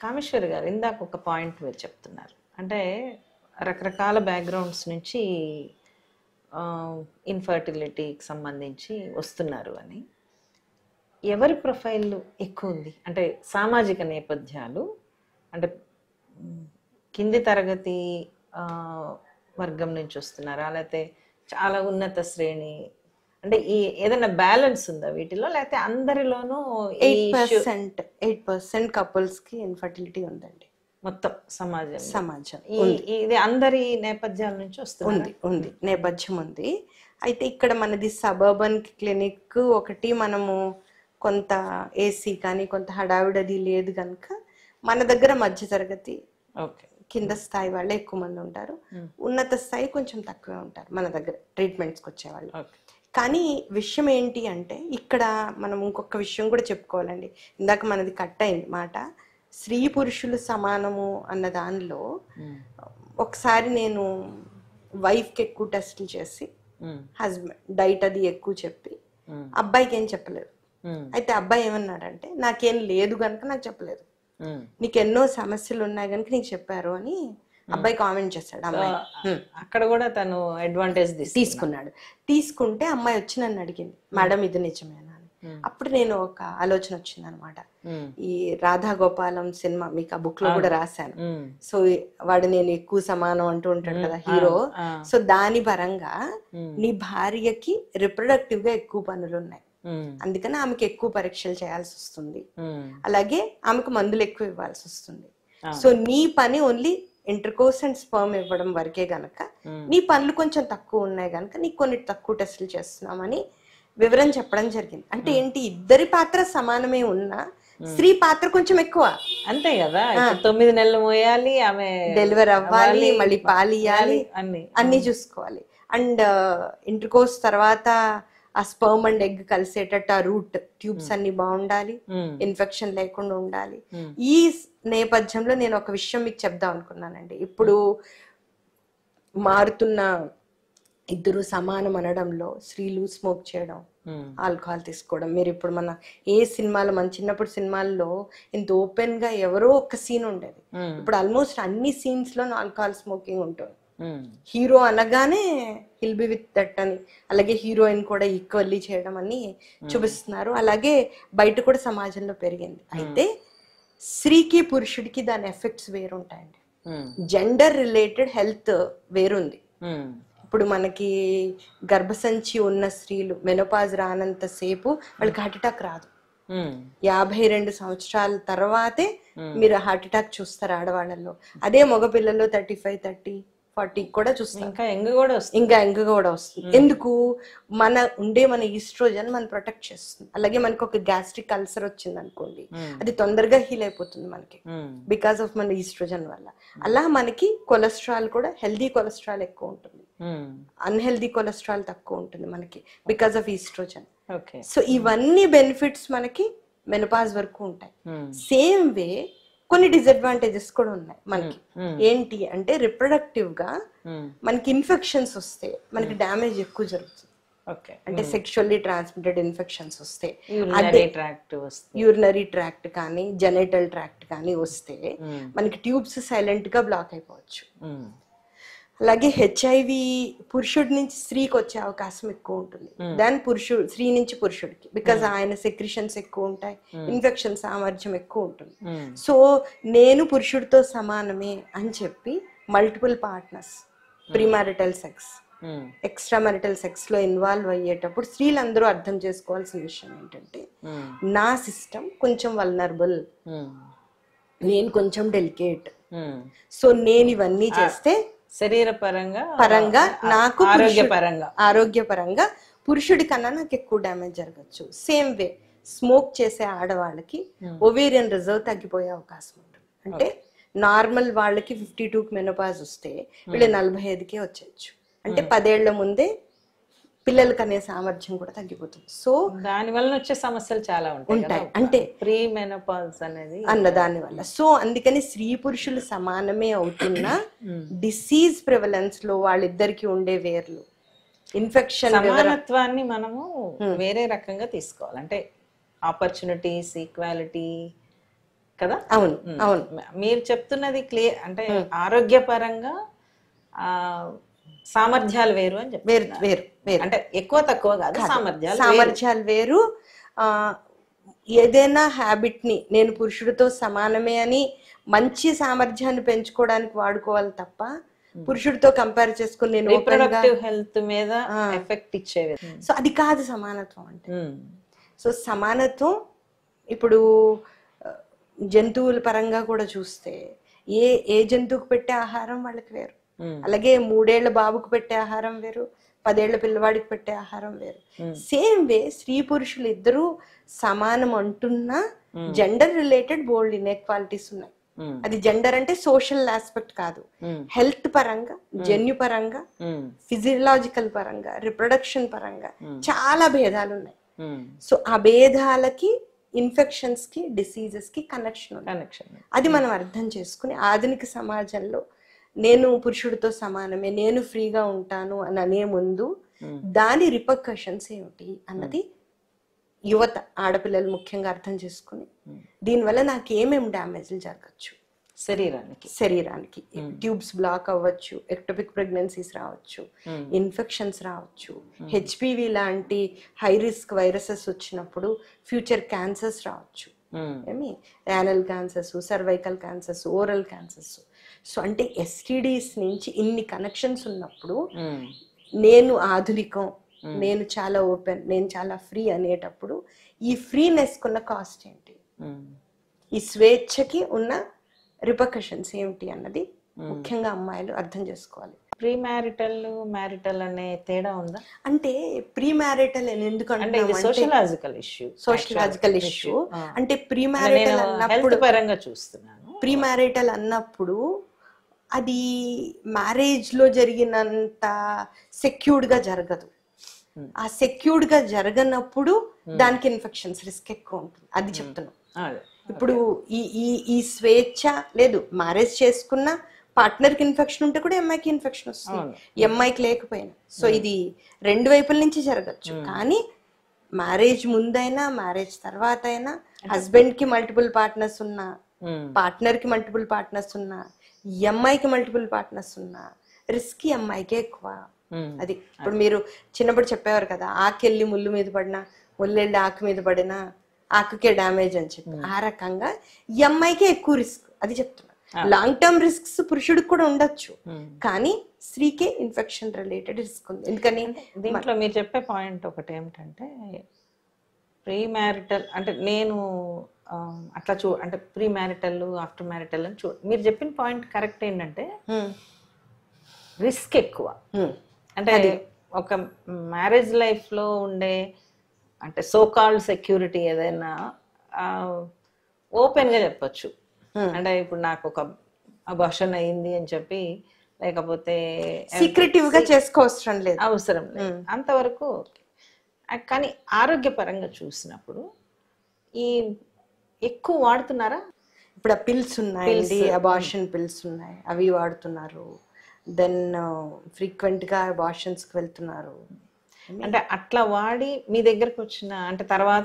కామేశ్వరి గారు, ఇందాక ఒక పాయింట్ మీరు చెప్తున్నారు, అంటే రకరకాల బ్యాక్గ్రౌండ్స్ నుంచి ఇన్ఫర్టిలిటీకి సంబంధించి వస్తున్నారు అని. ఎవరి ప్రొఫైల్ ఎక్కువ ఉంది అంటే సామాజిక నేపథ్యాలు, అంటే కింది తరగతి వర్గం నుంచి వస్తున్నారా, లేకపోతే చాలా ఉన్నత శ్రేణి, అంటే ఈ ఏదైనా బ్యాలెన్స్ ఉందా వీటిలో, లేకపోతే అందరిలోనూ 8% కపుల్స్ కి ఇన్ఫర్టిలిటీ ఉందండి మొత్తం సమాజం? ఇది అందరి నేపథ్యాల నుంచి వస్తుంది. ఉంది నేపథ్యం ఉంది. అయితే ఇక్కడ మనది సబర్బన్ క్లినిక్ ఒకటి, మనము కొంత ఏసీ కానీ కొంత హడావిడది లేదు కనుక మన దగ్గర మధ్య తరగతి కింద స్థాయి వాళ్ళే ఎక్కువ మంది ఉంటారు, ఉన్నత స్థాయి కొంచెం తక్కువే ఉంటారు మన దగ్గర ట్రీట్మెంట్స్కి వచ్చేవాళ్ళు. కానీ విషయం ఏంటి అంటే ఇక్కడ మనం ఇంకొక విషయం కూడా చెప్పుకోవాలండి. ఇందాక మనది కట్ అయింది మాట, స్త్రీ పురుషులు సమానము అన్న దానిలో ఒకసారి నేను వైఫ్కి ఎక్కువ టెస్టులు చేసి హస్బెండ్ డైట్ అది ఎక్కువ చెప్పి అబ్బాయికి ఏం చెప్పలేదు. అయితే అబ్బాయి ఏమన్నాడంటే నాకేం లేదు కనుక నాకు చెప్పలేదు, నీకు ఎన్నో సమస్యలు ఉన్నాయి కనుక నీకు చెప్పారు అని అబ్బాయి కామెంట్ చేశాడు. అమ్మాయి అక్కడ కూడా తను అడ్వాంటేజ్ తీసుకున్నాడు. తీసుకుంటే అమ్మాయి వచ్చి నన్ను అడిగింది, మేడం ఇది నిజమేనా అని. అప్పుడు నేను ఒక ఆలోచన వచ్చింది అనమాట. ఈ రాధా గోపాలం సినిమా మీకు ఆ బుక్ లో కూడా రాశాను. సో వాడు నేను ఎక్కువ సమానం అంటూ ఉంటాడు కదా హీరో. సో దాని పరంగా నీ భార్యకి రిప్రొడక్టివ్ గా ఎక్కువ పనులు ఉన్నాయి, అందుకని ఆమెకి ఎక్కువ పరీక్షలు చేయాల్సి వస్తుంది, అలాగే ఆమెకు మందులు ఎక్కువ ఇవ్వాల్సి వస్తుంది. సో నీ పని ఓన్లీ ఇంటర్కోర్స్ అండ్ స్పర్మ్ ఇవ్వడం వరకే గనక నీ పనులు కొంచెం తక్కువ ఉన్నాయి గనక నీకు కొన్ని తక్కువ టెస్టులు చేస్తున్నామని వివరం చెప్పడం జరిగింది. అంటే ఏంటి, ఇద్దరి పాత్ర సమానమే ఉన్నా స్త్రీ పాత్ర కొంచెం ఎక్కువ. అంతే కదా, 9 నెలలు మోయాలి, ఆమె డెలివరీ అవ్వాలి, మళ్ళీ పాలియాలి, అన్ని చూసుకోవాలి. అండ్ ఇంటర్కోర్స్ తర్వాత ఆ స్పర్మ్ అండ్ ఎగ్ కలిసేటట్టు ఆ రూట్ ట్యూబ్స్ అన్ని బాగుండాలి, ఇన్ఫెక్షన్ లేకుండా ఉండాలి. ఈ నేపథ్యంలో నేను ఒక విషయం మీకు చెప్దాం అనుకున్నానండి. ఇప్పుడు మారుతున్న ఇద్దరు సమానం అనడంలో స్త్రీలు స్మోక్ చేయడం, ఆల్కహాల్ తీసుకోవడం, మీరు ఇప్పుడు మన ఏ సినిమాలో మన చిన్నప్పుడు సినిమాల్లో ఇంత ఓపెన్ గా ఎవరో ఒక సీన్ ఉండేది, ఇప్పుడు ఆల్మోస్ట్ అన్ని సీన్స్ లో ఆల్కహాల్ స్మోకింగ్ ఉంటుంది. హీరో అనగానే హిల్ బి విత్ దట్ అని, అలాగే హీరోయిన్ కూడా ఈక్వల్లీ చేయడం అని చూపిస్తున్నారు. అలాగే బయట కూడా సమాజంలో పెరిగింది. అయితే స్త్రీకి పురుషుడికి దాని ఎఫెక్ట్స్ వేరుంటాయండి. జెండర్ రిలేటెడ్ హెల్త్ వేరుంది. ఇప్పుడు మనకి గర్భసంచి ఉన్న స్త్రీలు మెనోపాజ్ రానంత సేపు వాళ్ళకి హార్ట్ అటాక్ రాదు. 52 సంవత్సరాల తర్వాతే మీరు హార్ట్ అటాక్ చూస్తారు ఆడవాళ్ళలో. అదే మగపిల్లల్లో 35, 30, 40 కూడా చూస్తాం. ఇంకా యంగ్ కూడా వస్తుంది. ఎందుకు, మన ఈస్ట్రోజన్ మనం ప్రొటెక్ట్ చేస్తుంది. అలాగే మనకి ఒక గ్యాస్ట్రిక్ అల్సర్ వచ్చింది అనుకోండి, అది తొందరగా హీల్ అయిపోతుంది మనకి బికాస్ ఆఫ్ మన ఈస్ట్రోజన్ వల్ల. అలా మనకి కొలెస్ట్రాల్ కూడా హెల్దీ కొలెస్ట్రాల్ ఎక్కువ ఉంటుంది, అన్హెల్దీ కొలెస్ట్రాల్ తక్కువ ఉంటుంది మనకి బికాస్ ఆఫ్ ఈస్ట్రోజన్. సో ఇవన్నీ బెనిఫిట్స్ మనకి మెనోపాజ్ వరకు ఉంటాయి. సేమ్ వే కొన్ని డిసడ్వాంటేజెస్ కూడా ఉన్నాయి మనకి. ఏంటి అంటే రిప్రొడక్టివ్ గా మనకి ఇన్ఫెక్షన్స్ వస్తే మనకి డ్యామేజ్ ఎక్కువ జరుగుతుంది. అంటే సెక్షువల్లీ ట్రాన్స్మిటెడ్ ఇన్ఫెక్షన్స్ వస్తే, యూరినరీ ట్రాక్ట్ కానీ జెనిటల్ ట్రాక్ట్ కానీ వస్తే మనకి ట్యూబ్స్ సైలెంట్ గా బ్లాక్ అయిపోవచ్చు. అలాగే హెచ్ఐవి పురుషుడి నుంచి స్త్రీకి వచ్చే అవకాశం ఎక్కువ ఉంటుంది దాని స్త్రీ నుంచి పురుషుడికి, బికాజ్ ఆయన సెక్రిషన్స్ ఎక్కువ ఉంటాయి, ఇన్ఫెక్షన్ సామర్థ్యం ఎక్కువ ఉంటుంది. సో నేను పురుషుడితో సమానమే అని చెప్పి multiple partners, premarital sex, extra marital sex లో ఇన్వాల్వ్ అయ్యేటప్పుడు స్త్రీలందరూ అర్థం చేసుకోవాల్సిన విషయం ఏంటంటే, నా సిస్టమ్ కొంచెం వల్నరబుల్, నేను కొంచెం డెలికేట్. సో నేను ఇవన్నీ చేస్తే శరీరపరంగా నాకు ఆరోగ్యపరంగా పురుషుడి కన్నా నాకు ఎక్కువ డ్యామేజ్ జరగచ్చు. సేమ్ వే స్మోక్ చేసే ఆడవాళ్ళకి ఓవేరియన్ రిజర్వ్ తగ్గిపోయే అవకాశం ఉంటుంది. అంటే నార్మల్ వాళ్ళకి 52కి మెనోపాజ్ వస్తే వీళ్ళు 45కే వచ్చేయచ్చు. అంటే 10 ఏళ్ల ముందే పిల్లలు కనే సామర్థ్యం కూడా తగ్గిపోతుంది. సో దాని వల్ల వచ్చే సమస్యలు చాలా ఉంటాయి. అంటే ప్రీ మెనోపాజ్ అనేది దాని వల్ల. సో అందుకని స్త్రీ పురుషులు సమానమే అవుతున్నా డిసీజ్ ప్రివలెన్స్ లో వాళ్ళిద్దరికి ఉండే వేర్లు, ఇన్ఫెక్షన్ సమానత్వాన్ని మనము వేరే రకంగా తీసుకోవాలి, అంటే ఆపర్చునిటీస్, ఈక్వాలిటీ కదా. అవును అవును మీరు చెప్తున్నది క్లియర్, అంటే ఆరోగ్యపరంగా సామర్థ్యాలు వేరు అని చెప్పి వేరు వేరు వేరు అంటే ఎక్కువ తక్కువ కాదు, సామర్థ్యాలు వేరు. ఏదైనా హ్యాబిట్ ని నేను పురుషుడితో సమానమే అని మంచి సామర్థ్యాన్ని పెంచుకోవడానికి వాడుకోవాలి తప్ప పురుషుడితో కంపేర్ చేసుకుని నేను రీప్రొడక్టివ్ హెల్త్ మీద ఎఫెక్ట్ ఇచ్చేవి. సో అది కాదు సమానత్వం అంటే. సో సమానత్వం ఇప్పుడు జంతువుల పరంగా కూడా చూస్తే ఏ ఏ జంతువుకు పెట్టే ఆహారం వాళ్ళకి వేరు, అలాగే 3 ఏళ్ల బాబుకు పెట్టే ఆహారం వేరు, 10 ఏళ్ల పిల్లవాడికి పెట్టే ఆహారం వేరు. సేమ్ వే స్త్రీ పురుషులు ఇద్దరు సమానం అంటున్నా జెండర్ రిలేటెడ్ బోల్డ్ ఇన్ఈక్వాలిటీస్ ఉన్నాయి. అది జెండర్ అంటే సోషల్ ఆస్పెక్ట్ కాదు, హెల్త్ పరంగా, జన్యు పరంగా, ఫిజియలాజికల్ పరంగా, రిప్రొడక్షన్ పరంగా చాలా భేదాలు ఉన్నాయి. సో ఆ భేదాలకి, ఇన్ఫెక్షన్స్ కి, డిసీజెస్ కి కనెక్షన్. అది మనం అర్థం చేసుకుని ఆధునిక సమాజంలో నేను పురుషుడితో సమానమే, నేను ఫ్రీగా ఉంటాను అని అనే ముందు దాని రిపర్కషన్స్ ఏమిటి అన్నది యువత, ఆడపిల్లలు ముఖ్యంగా అర్థం చేసుకుని దీనివల్ల నాకు ఏమేమి డ్యామేజ్లు జరగచ్చు శరీరానికి, ట్యూబ్స్ బ్లాక్ అవ్వచ్చు, ఎక్టోపిక్ ప్రెగ్నెన్సీస్ రావచ్చు, ఇన్ఫెక్షన్స్ రావచ్చు, హెచ్పివి లాంటి హై రిస్క్ వైరసెస్ వచ్చినప్పుడు ఫ్యూచర్ క్యాన్సర్స్ రావచ్చు, ఏమి anal cancers, cervical cancers, oral cancers. So అంటే ఎస్టిడీస్ నుంచి ఇన్ని కనెక్షన్స్ ఉన్నప్పుడు నేను ఆధునికం, నేను చాలా ఓపెన్, నేను చాలా ఫ్రీ అనేటప్పుడు ఈ ఫ్రీనెస్ కున్న కాస్ట్ ఏంటి, ఈ స్వేచ్ఛకి ఉన్న రిపర్కషన్స్ ఏమిటి అన్నది ముఖ్యంగా అమ్మాయిలు అర్థం చేసుకోవాలి. ప్రీ మ్యారిటల్, మ్యారిటల్ అనే తేడా ఉందా? అంటే ప్రీ మ్యారిటల్ ఎందుకంటే సోషలాజికల్ ఇష్యూ. అంటే ప్రీ మ్యారిటల్ అన్నప్పుడు పరంగా చూస్తున్నాను, ప్రీ మ్యారిటల్ అన్నప్పుడు అది మ్యారేజ్ లో జరిగినంత సెక్యూర్డ్ గా జరగదు. ఆ సెక్యూర్డ్ గా జరగనప్పుడు దానికి ఇన్ఫెక్షన్స్ రిస్క్ ఎక్కువ ఉంటుంది. అది చెప్తున్నాం. ఇప్పుడు ఈ స్వేచ్ఛ లేదు, మ్యారేజ్ చేసుకున్న పార్ట్నర్ కి ఇన్ఫెక్షన్ ఉంటే కూడా అమ్మాయికి ఇన్ఫెక్షన్ వస్తుంది, అమ్మాయికి లేకపోయినా. సో ఇది 2 వైపుల నుంచి జరగచ్చు. కానీ మ్యారేజ్ ముందైనా మ్యారేజ్ తర్వాత అయినా హస్బెండ్ కి మల్టిపుల్ పార్ట్నర్స్ ఉన్నా, పార్ట్నర్ కి మల్టిపుల్ పార్ట్నర్స్ ఉన్నా, అమ్మాయికి మల్టిపుల్ పార్ట్నర్స్ ఉన్నా రిస్క్ అమ్మాయికే ఎక్కువ. అది ఇప్పుడు మీరు చిన్నప్పుడు చెప్పేవారు కదా, ఆకెళ్ళి ముళ్ళు మీద పడినా, ముళ్ళెళ్ళి ఆకు మీద పడినా ఆకుకే డ్యామేజ్ అని చెప్పి. ఆ రకంగా ఈ అమ్మాయికే ఎక్కువ రిస్క్. అది చెప్తున్నా. లాంగ్ టర్మ్ రిస్క్స్ పురుషుడికి కూడా ఉండొచ్చు, కానీ స్త్రీకే ఇన్ఫెక్షన్ రిలేటెడ్ రిస్క్ ఉంది. ఎందుకని దీంట్లో మీరు చెప్పే పాయింట్ ఒకటి ఏమిటంటే, ప్రీ మ్యారిటల్ అంటే నేను అట్లా అంటే ప్రీ మ్యారిటల్, ఆఫ్టర్ మ్యారిటల్ అని మీరు చెప్పిన పాయింట్ కరెక్ట్. ఏంటంటే రిస్క్ ఎక్కువ. అంటే ఒక మ్యారేజ్ లైఫ్ లో ఉండే అంటే సో కాల్డ్ సెక్యూరిటీ ఏదైనా ఓపెన్ గా చెప్పొచ్చు. అంటే ఇప్పుడు నాకు ఒక అబార్షన్ అయింది అని చెప్పి, లేకపోతే సీక్రెటివ్ గా చేసుకోవసరం లేదు, అవసరం లేదు, అంతవరకు. కానీ ఆరోగ్యపరంగా చూసినప్పుడు ఈ ఎక్కువ వాడుతున్నారా? ఇప్పుడు ఆ పిల్స్ ఉన్నాయండి, అబార్షన్ పిల్స్ ఉన్నాయి, అవి వాడుతున్నారు. దెన్ ఫ్రీక్వెంట్ గా అబార్షన్స్ కి వెళ్తున్నారు. అంటే అట్లా వాడి మీ దగ్గరకు వచ్చిన అంటే తర్వాత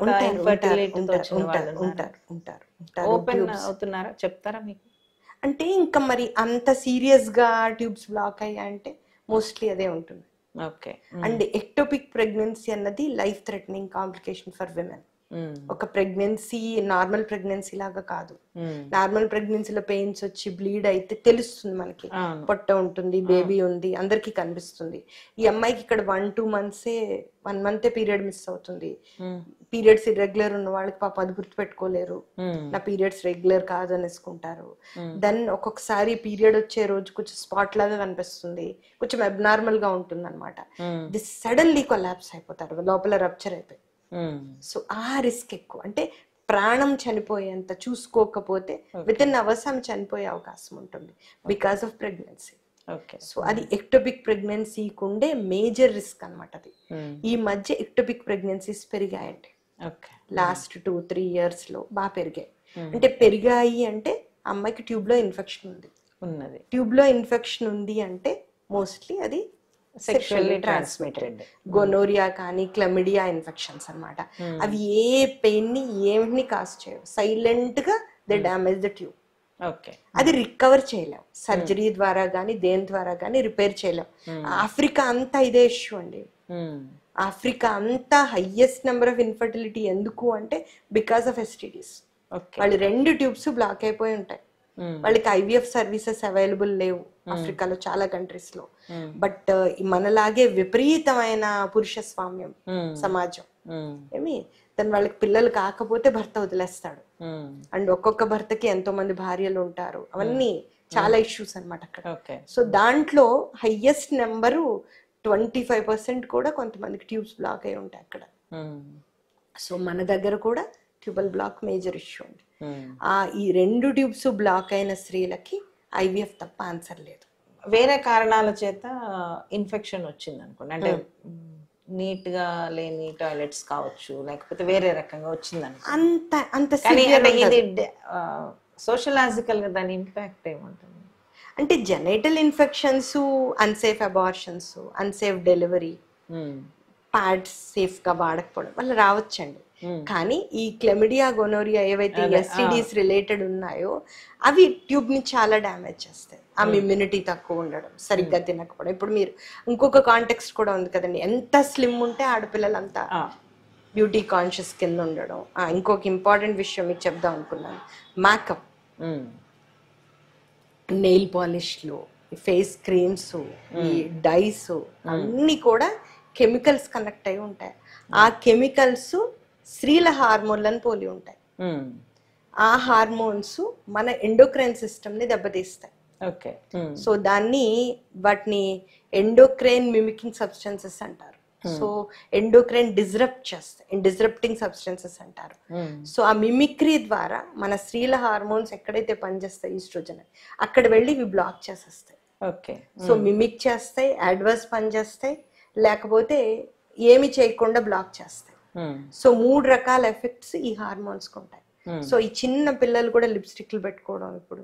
ఓపెన్ అవుతున్నారా? చెప్తారా మీకు? అంటే ఇంకా మరి అంత సీరియస్ గా ట్యూబ్స్ బ్లాక్ అయ్యాయంటే మోస్ట్లీ అదే ఉంటుంది. ఓకే. అండ్ ఎక్టోపిక్ ప్రెగ్నెన్సీ అన్నది life threatening complication for women. ఒక ప్రెగ్నెన్సీ నార్మల్ ప్రెగ్నెన్సీ లాగా కాదు. నార్మల్ ప్రెగ్నెన్సీలో పెయిన్స్ వచ్చి బ్లీడ్ అయితే తెలుస్తుంది మనకి, పొట్ట ఉంటుంది, బేబీ ఉంది, అందరికి కనిపిస్తుంది. ఈ అమ్మాయికి ఇక్కడ 1-2 మంత్సే 1 మంతే పీరియడ్ మిస్ అవుతుంది. పీరియడ్స్ ఇర్రెగ్యులర్ ఉన్న వాళ్ళకి పాప అది గుర్తుపెట్టుకోలేరు, నా పీరియడ్స్ రెగ్యులర్ కాదు అనేసుకుంటారు. దెన్ ఒక్కొక్కసారి పీరియడ్ వచ్చే రోజు కొంచెం స్పాట్ లాగా కనిపిస్తుంది, కొంచెం అబ్నార్మల్ గా ఉంటుంది అనమాట. దిస్ సడన్లీ కొలాప్స్ అయిపోతారు, లోపల రప్చర్ అయిపోయి. సో ఆ రిస్క్ ఎక్కువ. అంటే ప్రాణం చనిపోయేంత చూసుకోకపోతే విత్ ఇన్ అవర్స్ ఆమె చనిపోయే అవకాశం ఉంటుంది బికాస్ ఆఫ్ ప్రెగ్నెన్సీ. సో అది ఎక్టోపిక్ ప్రెగ్నెన్సీకి ఉండే మేజర్ రిస్క్ అనమాట. అది ఈ మధ్య ఎక్టోపిక్ ప్రెగ్నెన్సీస్ పెరిగాయండి, లాస్ట్ 2-3 years లో బాగా పెరిగాయి. అంటే పెరిగాయి అంటే అమ్మాయికి ట్యూబ్ లో ఇన్ఫెక్షన్ ఉంది. ట్యూబ్ లో ఇన్ఫెక్షన్ ఉంది అంటే మోస్ట్లీ అది సెక్షువల్లీ ట్రాన్స్మిటెడ్. గొనోరియా కానీ క్లమిడియా ఇన్ఫెక్షన్స్ అన్నమాట. అవి ఏ పెయిన్ ని ఏమిని కాజ్ చేయవు, సైలెంట్ గా they damage the tube. Okay, అది రికవర్ చేయలేం, సర్జరీ ద్వారా కానీ దేని ద్వారా కానీ రిపేర్ చేయలేం. ఆఫ్రికా అంతా ఇదే ఇష్యూ అండి. ఆఫ్రికా అంతా హైయెస్ట్ నెంబర్ ఆఫ్ ఇన్ఫర్టిలిటీ ఎందుకు అంటే బికాస్ ఆఫ్ ఎస్టీడీస్. వాళ్ళు 2 ట్యూబ్స్ బ్లాక్ అయిపోయి ఉంటాయి, వాళ్ళకి ఐవీఎఫ్ సర్వీసెస్ అవైలబుల్ లేవు ఆఫ్రికాలో చాలా కంట్రీస్ లో. బట్ మనలాగే విపరీతమైన పురుష స్వామ్యం సమాజం ఏమి, దాని వాళ్ళకి పిల్లలు కాకపోతే భర్త వదిలేస్తాడు, అండ్ ఒక్కొక్క భర్తకి ఎంతో మంది భార్యలు ఉంటారు, అవన్నీ చాలా ఇష్యూస్ అనమాట అక్కడ. సో దాంట్లో హైయెస్ట్ నెంబరు 25% కూడా కొంతమందికి ట్యూబ్స్ బ్లాక్ అయి ఉంటాయి అక్కడ. సో మన దగ్గర కూడా ట్యూబల్ బ్లాక్ మేజర్ ఇష్యూ ఉంది. ఈ 2 ట్యూబ్స్ బ్లాక్ అయిన స్త్రీలకి ఐవీఎఫ్ తప్ప ఆన్సర్ లేదు. వేరే కారణాల చేత ఇన్ఫెక్షన్ వచ్చింది అనుకోండి, అంటే నీట్ గా లేని టాయిలెట్స్ కావచ్చు, లేకపోతే వేరే రకంగా వచ్చింది అనుకోండి, అంత ఇది సోషలాజికల్ గా దాని ఇంపాక్ట్ ఏముంటుంది అంటే genital infections, unsafe abortions, unsafe delivery, pads safe గా వాడకపోవడం వల్ల రావచ్చండి. కానీ ఈ క్లెమిడియా గొనోరియా ఏవైతే ఎస్టీడీస్ రిలేటెడ్ ఉన్నాయో అవి ట్యూబ్ ని చాలా డ్యామేజ్ చేస్తాయి. ఆ ఇమ్యూనిటీ తక్కువ ఉండడం, సరిగ్గా తినకపోవడం. ఇప్పుడు మీరు ఇంకొక కాంటెక్స్ట్ కూడా ఉంది కదండి, ఎంత స్లిమ్ ఉంటే ఆడపిల్లలు అంతా బ్యూటీ కాన్షియస్ కింద ఉండడం. ఇంకొక ఇంపార్టెంట్ విషయం మీకు చెప్దాం అనుకున్నాను, మేకప్, నెయిల్ పాలిష్లు, ఫేస్ క్రీమ్స్, ఈ డైస్ అన్ని కూడా కెమికల్స్ కనెక్ట్ అయి ఉంటాయి. ఆ కెమికల్స్ స్త్రీల హార్మోన్లను పోలి ఉంటాయి. ఆ హార్మోన్స్ మన ఎండోక్రైన్ సిస్టమ్ ని దెబ్బతీస్తాయి. సో వాటిని ఎండోక్రైన్ మిమికింగ్ సబ్స్టెన్సెస్ అంటారు. సో ఎండోక్రైన్ డిస్రప్టింగ్ సబ్స్టెన్సెస్ అంటారు. సో ఆ మిమిక్రీ ద్వారా మన స్త్రీల హార్మోన్స్ ఎక్కడైతే పనిచేస్తాయి ఈస్ట్రోజన్, అక్కడ వెళ్ళి ఇవి బ్లాక్ చేసేస్తాయి. సో మిమిక్ చేస్తాయి, అడ్వర్స్ పనిచేస్తాయి, లేకపోతే ఏమి చేయకుండా బ్లాక్ చేస్తాయి. సో 3 రకాల ఎఫెక్ట్స్ ఈ హార్మోన్స్ ఉంటాయి. సో ఈ చిన్న పిల్లలు కూడా లిప్స్టిక్లు పెట్టుకోవడం ఇప్పుడు,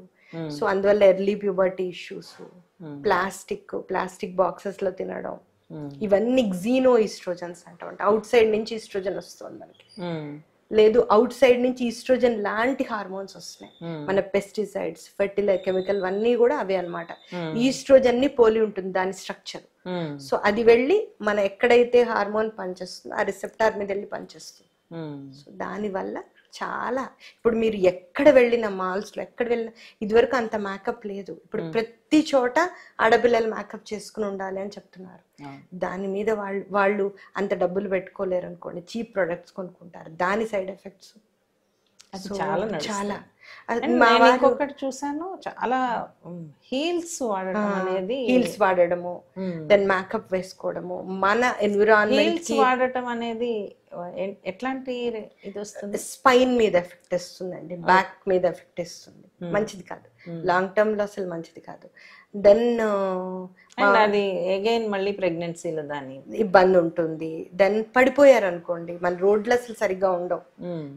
సో అందువల్ల early puberty issues, plastic boxes లో తినడం, ఇవన్నీ క్సీనో ఈస్ట్రోజన్స్ అంటాం. అవుట్ సైడ్ నుంచి ఈస్ట్రోజన్ వస్తుంది మనకి, లేదు అవుట్ సైడ్ నుంచి ఈస్ట్రోజన్ లాంటి హార్మోన్స్ వస్తున్నాయి. మన పెస్టిసైడ్స్, ఫెర్టిలైజర్ కెమికల్ అన్నీ కూడా అవే అనమాట. ఈస్ట్రోజన్ ని పోలి ఉంటుంది దాని స్ట్రక్చర్. సో అది వెళ్ళి మన ఎక్కడైతే హార్మోన్ పనిచేస్తుందో ఆ రిసెప్టార్ మీద వెళ్ళి పనిచేస్తుంది. సో దాని వల్ల చాలా, ఇప్పుడు మీరు ఎక్కడ వెళ్ళిన మాల్స్ లో ఎక్కడ వెళ్ళినా ఇదివరకు అంత మేకప్ లేదు. ఇప్పుడు ప్రతి చోట ఆడపిల్లలు మేకప్ చేసుకుని ఉండాలి అని చెప్తున్నారు. దాని మీద వాళ్ళు అంత డబ్బులు పెట్టుకోలేరు అనుకోండి, చీప్ ప్రొడక్ట్స్ కొనుక్కుంటారు. దాని సైడ్ ఎఫెక్ట్స్ చాలా. ఇంకొకటి చూసాను, చాలా హీల్స్ వాడడము, దెన్ మేకప్ వేసుకోవడము, మన ఎన్విరాన్మెంట్ వాడటం అనేది ఎట్లాంటి ఇది వస్తుంది, స్పైన్ మీద ఎఫెక్ట్ ఇస్తుందండి, బ్యాక్ మీద ఎఫెక్ట్ ఇస్తుంది. మంచిది కాదు, లాంగ్ టర్మ్ లో అసలు మంచిది కాదు. దెన్ అది అగైన్ మళ్ళీ ప్రెగ్నెన్సీలో దాని ఇబ్బంది ఉంటుంది. దెన్ పడిపోయారు అనుకోండి, మన రోడ్లు అసలు సరిగ్గా ఉండవు,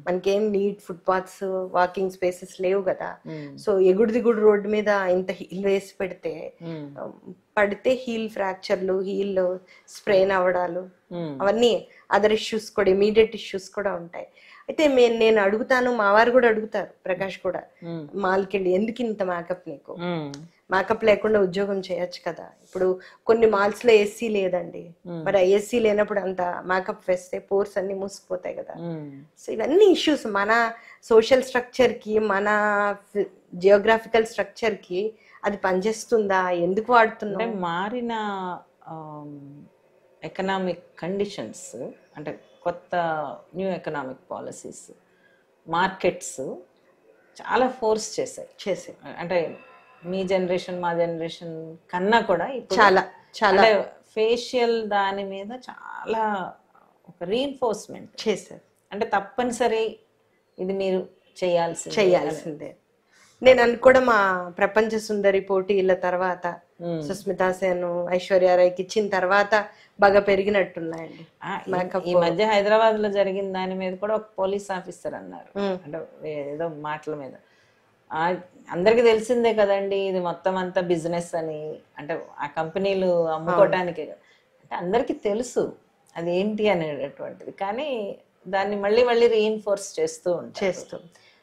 మనకేం neat foot paths, walking spaces లేవు కదా. సో ఎగుడు దిగుడు రోడ్డు మీద ఇంత హీల్ వేసి పడితే హీల్ ఫ్రాక్చర్లు, హీల్ స్ప్రెయిన్ అవ్వడాలు, అవన్నీ అదర్ ఇష్యూస్ కూడా, ఇమీడియట్ ఇష్యూస్ కూడా ఉంటాయి. అయితే నేను అడుగుతాను, మా వారు కూడా అడుగుతారు, ప్రకాష్ కూడా, మాల్కి వెళ్ళి ఎందుకు ఇంత మేకప్, నీకు మేకప్ లేకుండా ఉద్యోగం చేయొచ్చు కదా. ఇప్పుడు కొన్ని మాల్స్ లో ఏసీ లేదండి, మరి ఆ ఏసీ లేనప్పుడు అంత మేకప్ వేస్తే పోర్స్ అన్ని మూసుకుపోతాయి కదా. సో ఇవన్నీ ఇష్యూస్ మన సోషల్ స్ట్రక్చర్ కి, మన జియోగ్రాఫికల్ స్ట్రక్చర్ కి అది పనిచేస్తుందా, ఎందుకు వాడుతున్నాం? మారిన ఎకనామిక్ కండిషన్స్, అంటే కొత్త న్యూ ఎకనామిక్ పాలసీస్, మార్కెట్స్ చాలా ఫోర్స్ చేసాయి. అంటే మీ జనరేషన్ మా జనరేషన్ కన్నా కూడా చాలా ఫేషియల్ దాని మీద చాలా ఒక రీఎన్ఫోర్స్మెంట్ చేశారు. అంటే తప్పనిసరి ఇది మీరు చేయాల్సిందే. నేను అనుకోవడం, మా ప్రపంచ సుందరి పోటీల తర్వాత సుస్మితా సేన్, ఐశ్వర్య రాయ్కి ఇచ్చిన తర్వాత బాగా పెరిగినట్టున్నాయండి. ఈ మధ్య హైదరాబాద్ లో జరిగిన దాని మీద కూడా ఒక పోలీస్ ఆఫీసర్ అన్నారు, అంటే ఏదో మాటల మీద, అందరికి తెలిసిందే కదండి ఇది మొత్తం అంతా బిజినెస్ అని, అంటే ఆ కంపెనీలు అమ్ముకోవటానికి. అందరికీ తెలుసు అది ఏంటి అనేటటువంటిది, కానీ దాన్ని మళ్ళీ మళ్ళీ రీఇన్ఫోర్స్ చేస్తూ.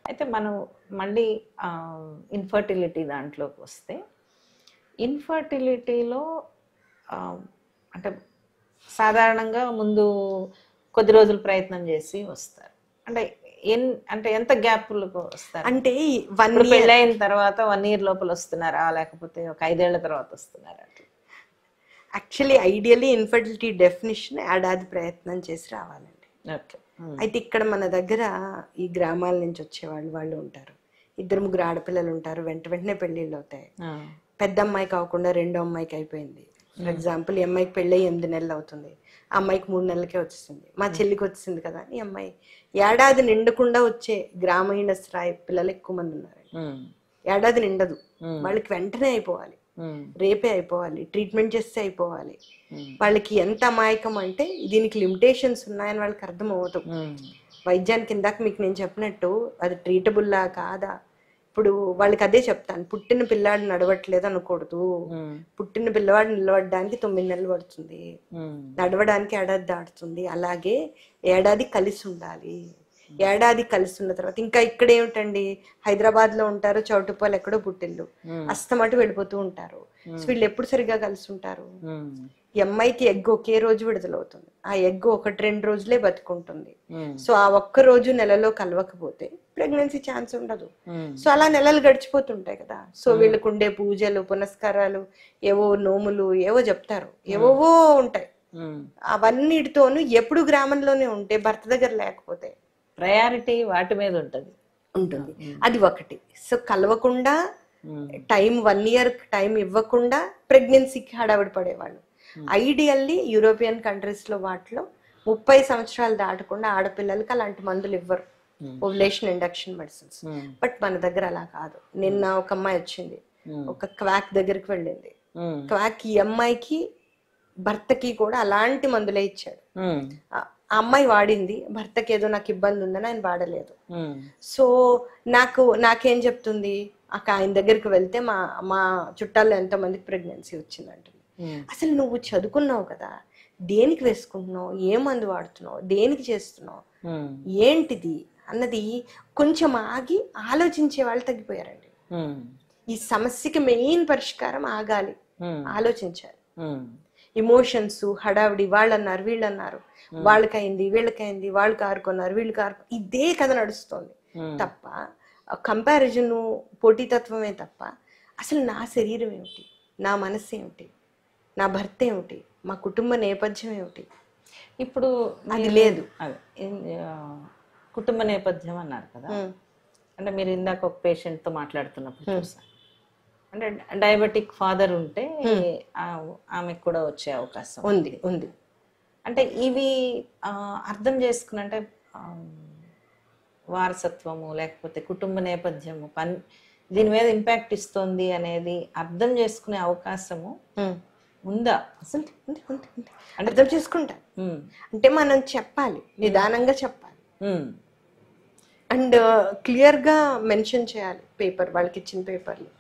అయితే మనం మళ్ళీ ఇన్ఫర్టిలిటీ దాంట్లోకి వస్తే, ఇన్ఫర్టిలిటీలో అంటే సాధారణంగా ముందు కొద్ది రోజులు ప్రయత్నం చేసి వస్తారు. అంటే ఎంత గ్యాప్లకు వస్తారు? అంటే పెళ్ళైన తర్వాత 1 year లోపల వస్తున్నారా, లేకపోతే ఒక 5 ఏళ్ల తర్వాత వస్తున్నారా? యాక్చువల్లీ ఐడియల్లీ ఇన్ఫర్టిలిటీ డెఫినిషన్ ఏడాది ప్రయత్నం చేసి రావాలండి. ఓకే. అయితే ఇక్కడ మన దగ్గర ఈ గ్రామాల నుంచి వచ్చే వాళ్ళు ఉంటారు, 2-3 ఆడపిల్లలు ఉంటారు, వెంటనే పెళ్ళిళ్ళు అవుతాయి. పెద్ద అమ్మాయి కాకుండా రెండో అమ్మాయికి అయిపోయింది. ఫర్ ఎగ్జాంపుల్ ఈ అమ్మాయికి పెళ్ళి 8 నెలలు అవుతుంది, ఆ అమ్మాయికి 3 నెలలకే వచ్చేసింది. మా చెల్లికి వచ్చింది కదా, ఈ అమ్మాయి ఏడాది నిండకుండా వచ్చే గ్రామీణ స్థాయి పిల్లలు ఎక్కువ మంది ఉన్నారు. ఏడాది నిండదు, వాళ్ళకి వెంటనే అయిపోవాలి, రేపే అయిపోవాలి, ట్రీట్మెంట్ చేస్తే అయిపోవాలి. వాళ్ళకి ఎంత అమాయకం అంటే దీనికి లిమిటేషన్స్ ఉన్నాయని వాళ్ళకి అర్థం అవ్వదు. వైద్యానికి ఇందాక మీకు నేను చెప్పినట్టు అది ట్రీటబుల్లా కాదా, ఇప్పుడు వాళ్ళకి అదే చెప్తాను, పుట్టిన పిల్లాడు నడవట్లేదు అనకూడదు. పుట్టిన పిల్లవాడు నిలబడడానికి 9 నెలలు పడుతుంది, నడవడానికి ఏడాది దాటుతుంది. అలాగే ఏడాది కలిసి ఉండాలి. ఏడాది కలిసి ఉన్న తర్వాత ఇంకా ఇక్కడ ఏమిటండి, హైదరాబాద్ లో ఉంటారు, చౌటుపాలు ఎక్కడో పుట్టిల్లు, అస్తమటు వెళ్ళిపోతూ ఉంటారు. సో వీళ్ళు ఎప్పుడు సరిగా కలిసి ఉంటారు? ఈ అమ్మాయికి ఎగ్ ఒకే రోజు విడుదలవుతుంది, ఆ ఎగ్ 1-2 రోజులే బతుకుంటుంది. సో ఆ ఒక్క రోజు నెలలో కలవకపోతే ప్రెగ్నెన్సీ ఛాన్స్ ఉండదు. సో అలా నెలలు గడిచిపోతుంటాయి కదా. సో వీళ్ళకు ఉండే పూజలు పునస్కారాలు, ఏవో నోములు ఏవో చెప్తారు, ఏవోవో ఉంటాయి. అవన్నిటితోనూ ఎప్పుడు గ్రామంలోనే ఉంటే, భర్త దగ్గర లేకపోతే ప్రయారిటీ వాటి మీద ఉంటుంది. అది ఒకటి. సో కలవకుండా టైం 1 year టైం ఇవ్వకుండా ప్రెగ్నెన్సీకి హడావిడి పడేవాళ్ళు. ఐడియల్లీ యూరోపియన్ కంట్రీస్ లో వాటిలో 30 సంవత్సరాలు దాటకుండా ఆడపిల్లలకి అలాంటి మందులు ఇవ్వరు, ఓవులేషన్ ఇండక్షన్ మెడిసిన్స్. బట్ మన దగ్గర అలా కాదు. నిన్న ఒక అమ్మాయి వచ్చింది, ఒక క్వాక్ దగ్గరికి వెళ్ళింది. క్వాక్ ఈ అమ్మాయికి భర్తకి కూడా అలాంటి మందులే ఇచ్చాడు. ఆ అమ్మాయి వాడింది, భర్తకి ఏదో నాకు ఇబ్బంది ఉందని ఆయన వాడలేదు. సో నాకేం చెప్తుంది, ఆయన దగ్గరికి వెళ్తే మా చుట్టాల్లో ఎంతో మందికి ప్రెగ్నెన్సీ వచ్చిందంటుంది. అసలు నువ్వు చదువుకున్నావు కదా, దేనికి వేసుకుంటున్నావు, ఏ మందు వాడుతున్నావు, దేనికి చేస్తున్నావు, ఏంటిది అన్నది కొంచెం ఆగి ఆలోచించే వాళ్ళు తగ్గిపోయారండి. ఈ సమస్యకి మెయిన్ పరిష్కారం ఆగాలి, ఆలోచించాలి. ఇమోషన్స్, హడావిడి, వాళ్ళన్నారు వీళ్ళన్నారు, వాళ్ళకైంది వీళ్ళకైంది, వాళ్ళు కారుకున్నారు వీళ్ళు కారుకు, ఇదే కథ నడుస్తుంది తప్ప కంపారిజన్ పోటీతత్వమే తప్ప అసలు నా శరీరం ఏమిటి, నా మనస్సు ఏమిటి, నా భర్త ఏమిటి, మా కుటుంబ నేపథ్యం ఏమిటి, ఇప్పుడు అది లేదు. కుటుంబ నేపథ్యం అన్నారు కదా, అంటే మీరు ఇందాక ఒక పేషెంట్తో మాట్లాడుతున్నప్పుడు చూసాను, అంటే డయాబెటిక్ ఫాదర్ ఉంటే ఆమెకు కూడా వచ్చే అవకాశం ఉంది. అంటే ఇవి అర్థం చేసుకుని, అంటే వారసత్వము లేకపోతే కుటుంబ నేపథ్యము దీని మీద ఇంపాక్ట్ ఇస్తుంది అనేది అర్థం చేసుకునే అవకాశము ఉందా? అసలు అర్థం చేసుకుంటా, అంటే మనం చెప్పాలి, నిదానంగా చెప్పాలి, అండ్ క్లియర్ గా మెన్షన్ చేయాలి పేపర్, వాళ్ళకి ఇచ్చిన పేపర్లు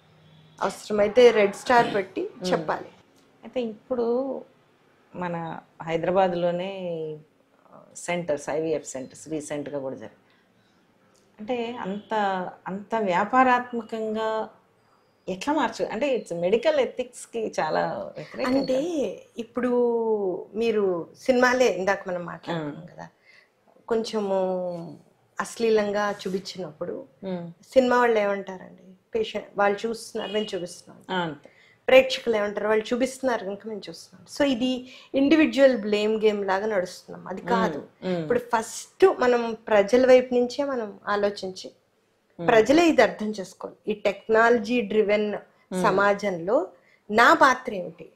అవసరమైతే రెడ్ స్టార్ పెట్టి చెప్పాలి. అయితే ఇప్పుడు మన హైదరాబాద్లోనే సెంటర్స్, IVF సెంటర్స్ రీసెంట్గా కూడా జరిగాయి. అంటే అంత వ్యాపారాత్మకంగా ఎట్లా అంటే ఇట్స్ మెడికల్ ఎథిక్స్కి చాలా అంటే ఇప్పుడు మీరు సినిమాలే ఇందాక మనం మాట్లాడుకున్నాం కదా, కొంచెము అశ్లీలంగా చూపించినప్పుడు సినిమా వాళ్ళు ఏమంటారండి, పేషెంట్ వాళ్ళు చూస్తున్నారు మేము చూపిస్తున్నాం, ప్రేక్షకులు ఏమంటారు వాళ్ళు చూపిస్తున్నారు కనుక మేము చూస్తున్నాం. సో ఇది ఇండివిజువల్ బ్లేమ్ గేమ్ లాగా నడుస్తున్నాం, అది కాదు. ఇప్పుడు ఫస్ట్ మనం ప్రజల వైపు నుంచే మనం ఆలోచించి ప్రజలే ఇది అర్థం చేసుకోవాలి. ఈ టెక్నాలజీ డ్రివెన్ సమాజంలో నా పాత్ర ఏమిటి,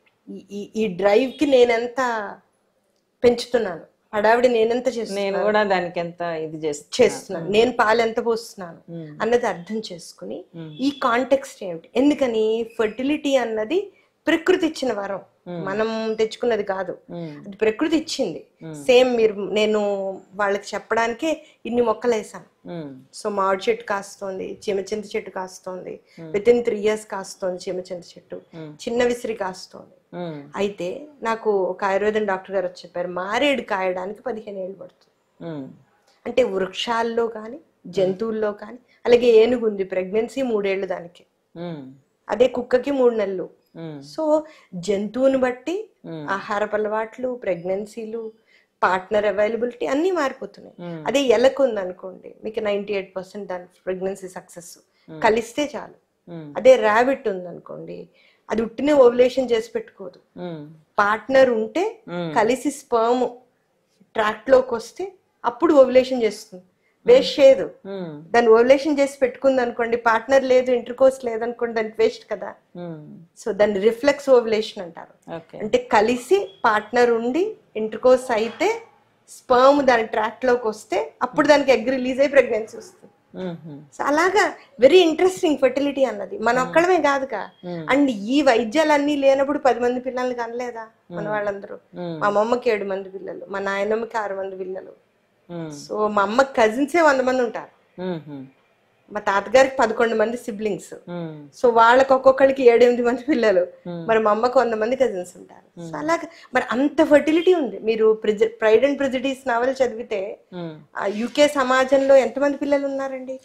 ఈ డ్రైవ్ కి నేనెంత పెంచుతున్నాను, హడావిడి నేనెంత చేస్తున్నాను, నేను కూడా దానికి ఎంత ఇది చేస్తున్నాను, నేను పాలు ఎంత పోస్తున్నాను అన్నది అర్థం చేసుకుని ఈ కాంటెక్స్ట్ ఏమిటి. ఎందుకని ఫర్టిలిటీ అన్నది ప్రకృతి ఇచ్చిన వరం, మనం తెచ్చుకున్నది కాదు, అది ప్రకృతి ఇచ్చింది. సేమ్ నేను వాళ్ళకి చెప్పడానికే ఇన్ని మొక్కలు వేసాను, సో మామిడి చెట్టు కాస్తోంది, చిమచింత చెట్టు కాస్తోంది, విత్ ఇన్ 3 years కాస్తోంది చిమచింత చెట్టు, చిన్న విసిరి కాస్తోంది. అయితే నాకు ఒక ఆయుర్వేదం డాక్టర్ గారు చెప్పారు, మారేడు కాయడానికి 15 ఏళ్ళు పడుతుంది. అంటే వృక్షాల్లో కానీ జంతువుల్లో కానీ, అలాగే ఏనుగు ఉంది, ప్రెగ్నెన్సీ 3 ఏళ్ళు దానికి, అదే కుక్కకి 3 నెలలు. సో జంతువుని బట్టి ఆహారపు అలవాట్లు, ప్రెగ్నెన్సీలు, పార్ట్నర్ అవైలబిలిటీ అన్ని మారిపోతున్నాయి. అదే ఎలకు ఉంది అనుకోండి, మీకు 98% దాని ప్రెగ్నెన్సీ సక్సెస్, కలిస్తే చాలు. అదే ర్యాబిట్ ఉంది అనుకోండి, అది ఉట్టినే ఓవ్యులేషన్ చేసి పెట్టుకోదు, పార్ట్నర్ ఉంటే కలిసి స్పర్మ్ ట్రాక్ట్ లోకి వస్తే అప్పుడు ఓవ్యులేషన్ చేస్తుంది, వేస్ట్ చేయదు. దాన్ని ఓవ్యులేషన్ చేసి పెట్టుకుంది అనుకోండి, పార్ట్నర్ లేదు, ఇంటర్కోర్స్ లేదనుకోండి, దానికి వేస్ట్ కదా. సో దాన్ని రిఫ్లెక్స్ ఓవ్యులేషన్ అంటారు. అంటే కలిసి పార్ట్నర్ ఉండి ఇంటర్కోర్స్ అయితే స్పర్మ్ దాని ట్రాక్ట్ లోకి వస్తే అప్పుడు దానికి ఎగ్ రిలీజ్ అయ్యి ప్రెగ్నెన్సీ వస్తుంది. సో అలాగా వెరీ ఇంట్రెస్టింగ్ ఫెర్టిలిటీ అన్నది. మన ఒక్కడమే కాదుగా. అండ్ ఈ వైద్యాలన్నీ లేనప్పుడు 10 మంది పిల్లల్ని కనలేదా మన వాళ్ళందరూ? మా అమ్మమ్మకి 7 మంది పిల్లలు, మా నాయనమ్మకి 6 మంది పిల్లలు. సో మా అమ్మ కజిన్సే 100 మంది ఉంటారు, మా తాతగారికి 11 మంది సిబ్లింగ్స్. సో వాళ్ళకి ఒక్కొక్కరికి 7-8 మంది పిల్లలు, మరి మా అమ్మకి 100 మంది కజిన్స్ ఉంటారు. సో అలాగా మరి అంత ఫర్టిలిటీ ఉంది. మీరు ప్రైడ్ అండ్ ప్రెజుడిస్ నవల్ చదివితే యూకే సమాజంలో ఎంతమంది పిల్లలు ఉన్నారండి?